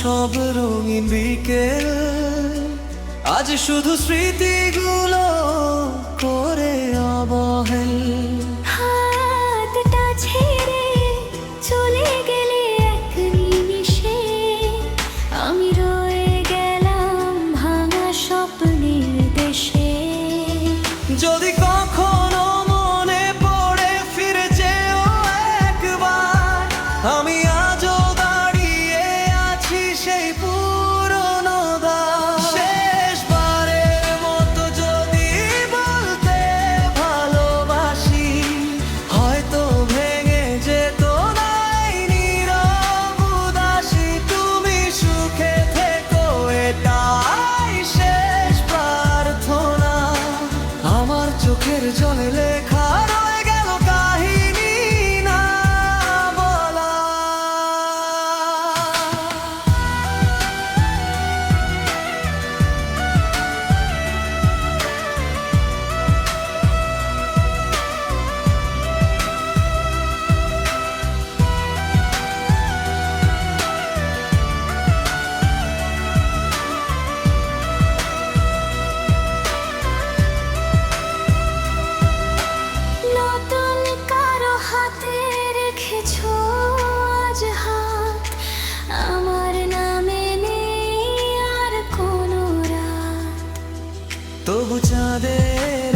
সব রঙিন বিকেল আজ শুধু স্মৃতিগুলো করে অবহেল। হাতটা ছেড়ে চলে গেলে এক নিমিষে আমি রয়ে গেলাম ভাঙা স্বপ্নের দেশে। যদি কখনো মনে পড়ে ফিরে যেও একবার, আমি আজও দাঁড়িয়ে আছি সেই পুরনো দ্বার। শেষবারের মতো যদি বলতে ভালোবাসি, হয়তো ভেঙে যেত না এই নীরব উদাসী। তুমি সুখে থেকো এটাই শেষ প্রার্থনা। আমার চোখের জলে লেখা রয়ে গেল কাহিনী না বলা। নতুন কারো হাতে রেখেছো আজ হাত, আমার নামে নেই আর কোনো রাত। তবু চাঁদের